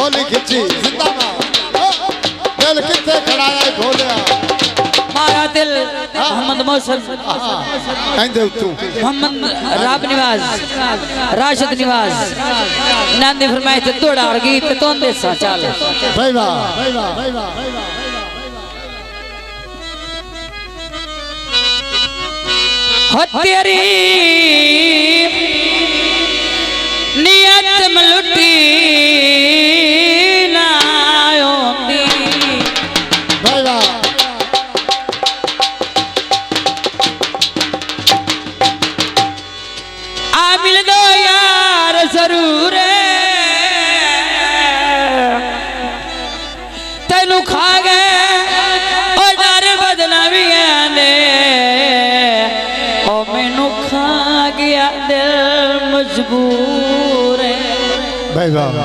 गोली खिंची दिल कितने खड़ाया खोलिया मारा दिल मोहम्मद मौसम मोहम्मद राब निवास राशिद निवास नांदे फरमाए थे तोड़ा और गीत तो दे सा चाल भाई वाह हो तेरी नियत मलुटी ना होती भाई वाह आ मिल दो यार जरूर तेनू खा गए और डर बदनामी ने ओ मैनू खा गया दिल मजबूर भाई वाह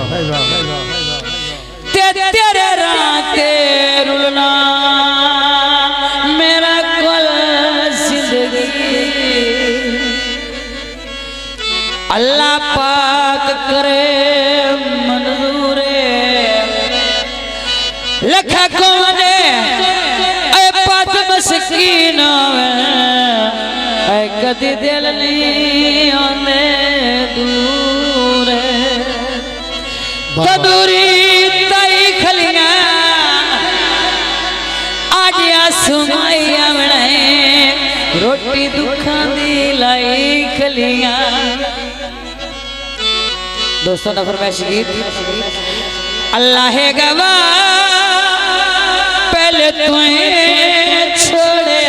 तेरे राते रुलना मेरा कुल जिंदगी अल्लाह पाक करे मंजूर लखा कोने ऐ पात मस्कीन ऐ कदी दिल नहीं आने दूर तदूरी तई खलियां आज आसमाइया बनाए रोटी दुखा दी लाई खलियां दोस्तों ना फरमाइश गीत अल्लाह गवाह पहले तुम्हें छोड़े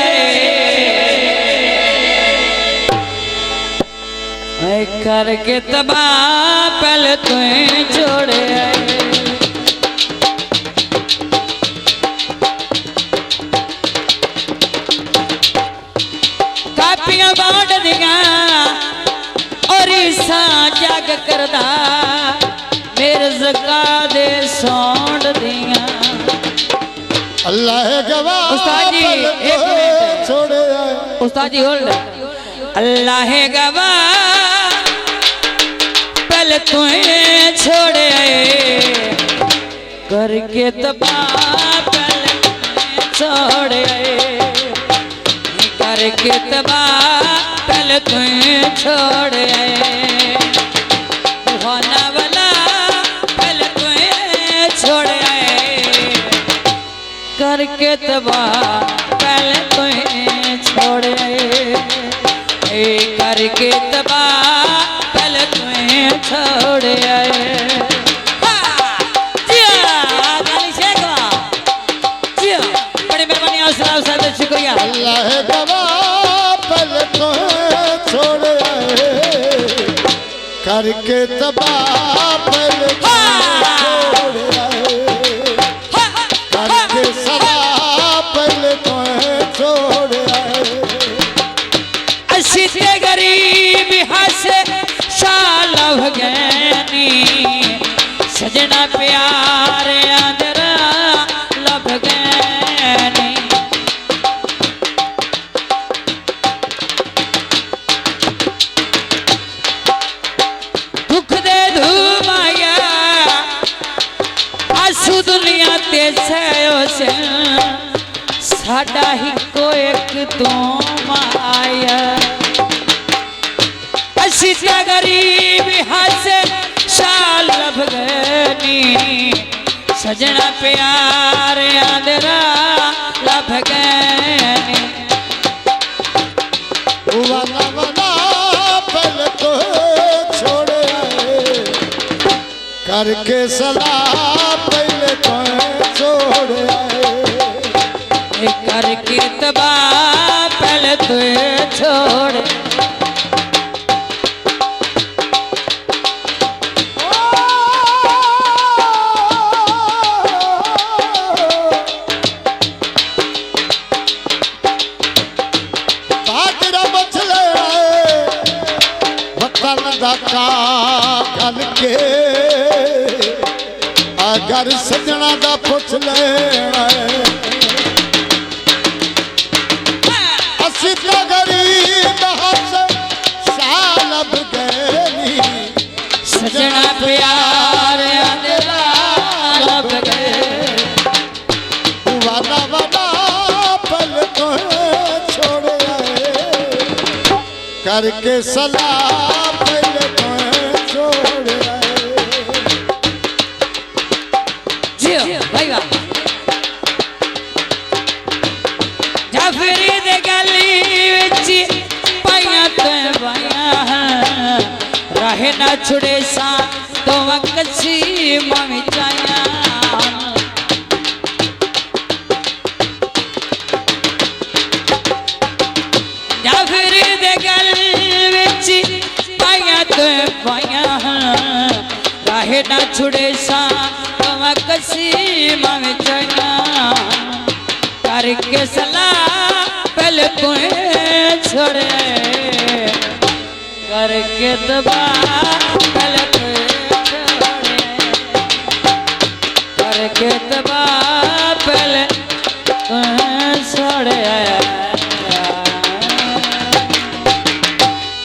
करके तबाह पहले तुम्हें छोड़े कापियां बांट दिया और ईसा जग करदा मेरे ज़का दे सौंड दिया अल्लाह गवाह उस्ताद जी एक मिनट छोड़े उस्ताद जी होल्ड अल्लाह गवाह पहले तुम्हें छोड़े करके तबाह पहले तुम्हें छोड़े करके तबाह पहले तुम्हें छोड़े होना वाला पहले तुम्हें छोड़े करके तबाह पहले तुम्हें छोड़े करके तबाह पहले तुम्हें छोड़े बड़ी मेहरबानी शुक्रिया अल्लाह गवाह पहले तुम्हें छोड़े करके तबाह पहले करके सदा पहले तुम्हें छोड़े असीते गरीब हंसे शाल भगैनी सजना प्यार आदरा लभ गैनी दुख दे धूमाया आंसू दुनिया ते छयो से साडा ही को एक तू माया असीता गरीब हंसे शाल लभ गनी सजना प्यार आदरा लभ गनी वाला वाला पहले तो छोड़े करके सलाह पहले तो छोड़े करके तबाह पहले तो छोड़ कल के अगर सजना दा पुछ लेना असी तो गरीब हस साल गए सजना प्यार करके सलाह पहले तो छोड़ आए। जियो भाई वाह जाफरी दे गली विच पाइया तो बाया रहे ना छुड़े सा तो कसी मवी चाया जाफरी दे गली विच पाइया तो बाया रहे ना छुड़े सा तो कसी मवी चाया करके सलाह पहले तुम्हें छोड़े करके दबा पहले तुम्हें छोड़े करके दबा